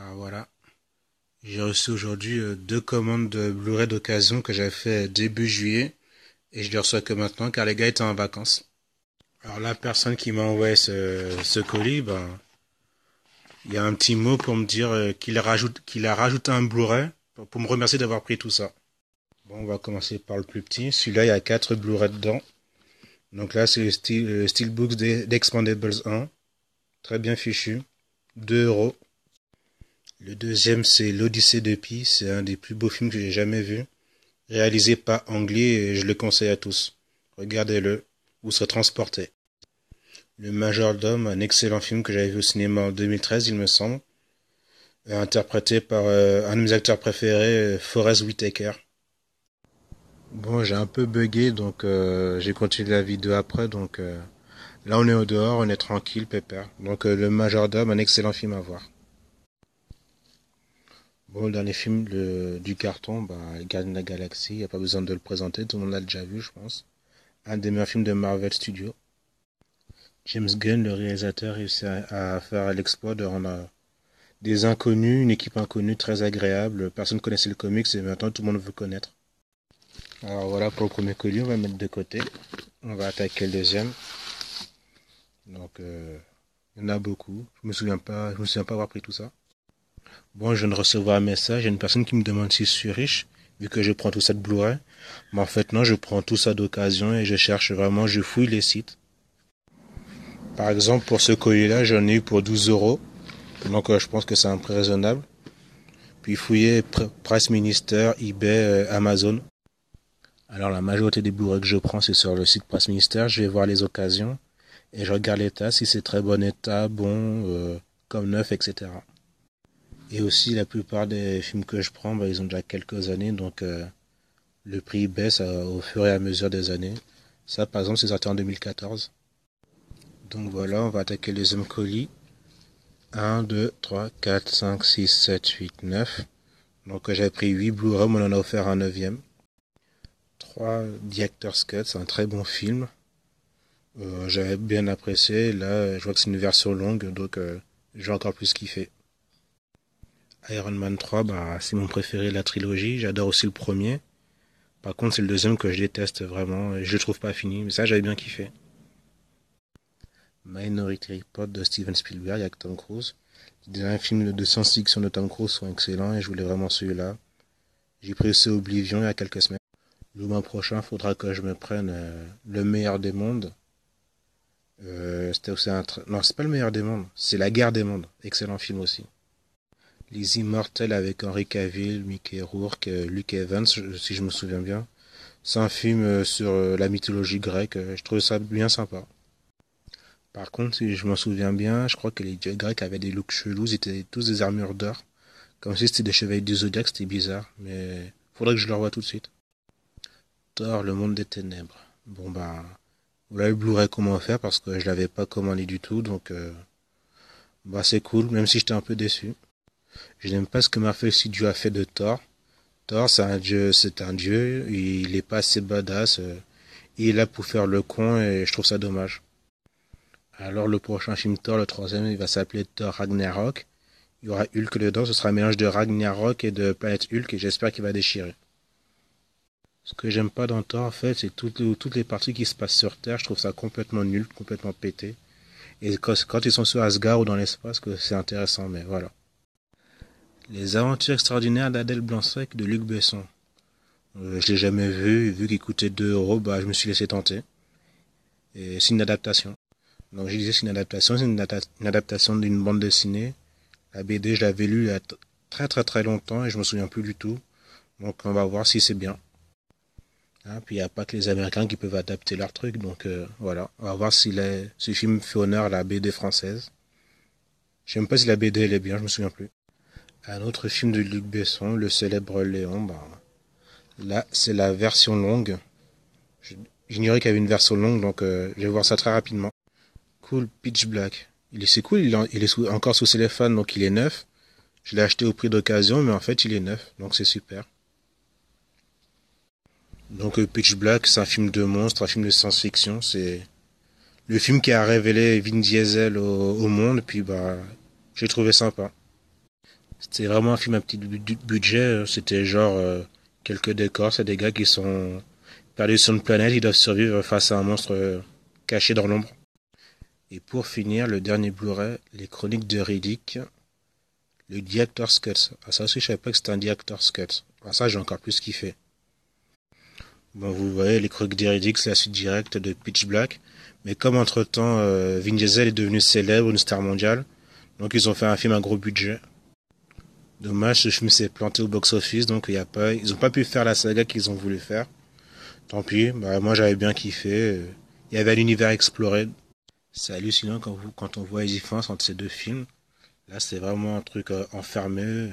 Ah voilà, j'ai reçu aujourd'hui deux commandes de Blu-ray d'occasion que j'avais fait début juillet et je les reçois que maintenant car les gars étaient en vacances. Alors la personne qui m'a envoyé ce colis, il y a un petit mot pour me dire qu'il a rajouté un Blu-ray pour me remercier d'avoir pris tout ça. Bon, on va commencer par le plus petit. Celui-là, il y a 4 Blu-ray dedans. Donc là, c'est le Steelbook d'Expandables 1. Très bien fichu. 2 euros. Le deuxième, c'est l'Odyssée de Pi. C'est un des plus beaux films que j'ai jamais vu. Réalisé par Ang Lee et je le conseille à tous. Regardez-le, vous serez transportés. Le Majordome, un excellent film que j'avais vu au cinéma en 2013, il me semble. Interprété par un de mes acteurs préférés, Forest Whitaker. Bon, j'ai un peu bugué, donc j'ai continué la vidéo après. Donc là, on est au dehors, on est tranquille, pépère. Donc le Majordome, un excellent film à voir. Bon, le dernier film du carton, Gardien de la Galaxie, il n'y a pas besoin de le présenter, tout le monde l'a déjà vu, je pense. Un des meilleurs films de Marvel Studios. James Gunn, le réalisateur, réussit à faire l'exploit de rendre des inconnus, une équipe inconnue très agréable. Personne ne connaissait le comics et maintenant tout le monde veut connaître. Alors voilà pour le premier colis, on va le mettre de côté. On va attaquer le deuxième. Donc il y en a beaucoup. Je me souviens pas avoir pris tout ça. Bon, je viens de recevoir un message. Il y a une personne qui me demande si je suis riche, vu que je prends tout ça de Blu-ray. Mais en fait non, je prends tout ça d'occasion et je cherche vraiment, je fouille les sites. Par exemple, pour ce colis-là, j'en ai eu pour 12 euros. Donc je pense que c'est un prix raisonnable. Puis fouiller Price Minister, eBay, Amazon. Alors la majorité des Blu-ray que je prends, c'est sur le site Price Minister. Je vais voir les occasions et je regarde l'état, si c'est très bon état, bon, comme neuf, etc. Et aussi la plupart des films que je prends, ils ont déjà quelques années, donc le prix baisse au fur et à mesure des années. Ça, par exemple, c'est sorti en 2014. Donc voilà, on va attaquer le deuxième colis. 1, 2, 3, 4, 5, 6, 7, 8, 9. Donc j'avais pris 8 Blu-ray, on en a offert un neuvième. 3, The Actor's Cut, c'est un très bon film. J'avais bien apprécié. Là, je vois que c'est une version longue, donc j'ai encore plus kiffé. Iron Man 3, c'est mon préféré de la trilogie. J'adore aussi le premier. Par contre, c'est le deuxième que je déteste vraiment. Je le trouve pas fini, mais ça, j'avais bien kiffé. Minority Report de Steven Spielberg avec Tom Cruise. Les derniers films de science-fiction de Tom Cruise sont excellents et je voulais vraiment celui-là. J'ai pris aussi Oblivion il y a quelques semaines. Le mois prochain, il faudra que je me prenne Le Meilleur des Mondes. C'était aussi non, c'est pas Le Meilleur des Mondes, c'est La Guerre des Mondes. Excellent film aussi. Les Immortels avec Henry Cavill, Mickey Rourke, Luke Evans, si je me souviens bien. C'est un film sur la mythologie grecque. Je trouve ça bien sympa. Par contre, si je m'en souviens bien, je crois que les dieux grecs avaient des looks chelous, ils étaient tous des armures d'or. Comme si c'était des chevaliers du Zodiac, c'était bizarre. Mais faudrait que je le revoie tout de suite. Thor, le monde des ténèbres. Bon voilà le Blu-ray comment faire parce que je l'avais pas commandé du tout, donc c'est cool, même si j'étais un peu déçu. Je n'aime pas ce que Marvel Studios a fait de Thor. Thor, c'est un dieu, il est pas assez badass, il est là pour faire le con et je trouve ça dommage. Alors le prochain film Thor, le troisième, il va s'appeler Thor Ragnarok. Il y aura Hulk dedans, ce sera un mélange de Ragnarok et de Planète Hulk et j'espère qu'il va déchirer. Ce que j'aime pas dans Thor, en fait, c'est toutes les parties qui se passent sur Terre, je trouve ça complètement nul, complètement pété. Et quand ils sont sur Asgard ou dans l'espace, que c'est intéressant, mais voilà. Les aventures extraordinaires d'Adèle Blanc-Sec de Luc Besson. Je l'ai jamais vu qu'il coûtait 2 euros, je me suis laissé tenter. Et c'est une adaptation. Donc je disais c'est une adaptation, une adaptation d'une bande dessinée. La BD, je l'avais lue il y a très très très longtemps et je me souviens plus du tout. Donc on va voir si c'est bien. Hein, puis il n'y a pas que les Américains qui peuvent adapter leur truc, donc voilà. On va voir si ce film fait honneur à la BD française. Je sais même pas si la BD elle est bien, je me souviens plus. Un autre film de Luc Besson, Le célèbre Léon, là c'est la version longue. J'ignorais qu'il y avait une version longue, donc je vais voir ça très rapidement. Cool, Pitch Black. C'est cool, il est encore sous téléphone, donc il est neuf. Je l'ai acheté au prix d'occasion, mais en fait il est neuf, donc c'est super. Donc Pitch Black, c'est un film de monstre, un film de science-fiction. C'est le film qui a révélé Vin Diesel au monde, puis j'ai trouvé sympa. C'était vraiment un film à petit budget. C'était genre quelques décors. C'est des gars qui sont perdus sur une planète. Ils doivent survivre face à un monstre caché dans l'ombre. Et pour finir, le dernier Blu-ray, Les Chroniques de Riddick, le Director's Cut. Ah, ça aussi, je savais pas que c'était un Director's Cut. Ah, ça, j'ai encore plus kiffé. Bon, vous voyez, Les Chroniques de Riddick, c'est la suite directe de Pitch Black. Mais comme entre-temps, Vin Diesel est devenu célèbre, une star mondiale, donc ils ont fait un film à gros budget. Dommage, ce film s'est planté au box-office, donc ils ont pas pu faire la saga qu'ils ont voulu faire. Tant pis, bah, moi j'avais bien kiffé. Il y avait l'univers exploré. C'est hallucinant quand on voit les différences entre ces deux films. Là, c'est vraiment un truc enfermé.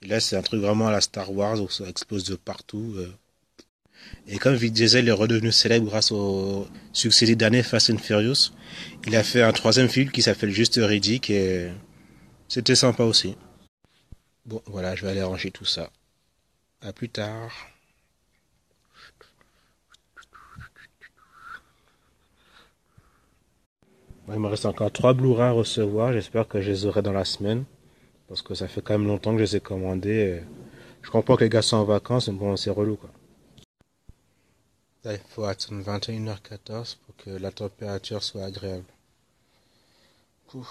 Et là, c'est un truc vraiment à la Star Wars où ça explose de partout. Et comme Vin Diesel est redevenu célèbre grâce au succès des derniers Fast and Furious, il a fait un troisième film qui s'appelle juste Riddick et c'était sympa aussi. Bon, voilà, je vais aller ranger tout ça. À plus tard. Bon, il me reste encore 3 Blu-ray à recevoir. J'espère que je les aurai dans la semaine. Parce que ça fait quand même longtemps que je les ai commandés. Je comprends que les gars sont en vacances, mais bon, c'est relou quoi. Là, il faut attendre 21h14 pour que la température soit agréable. Ouf.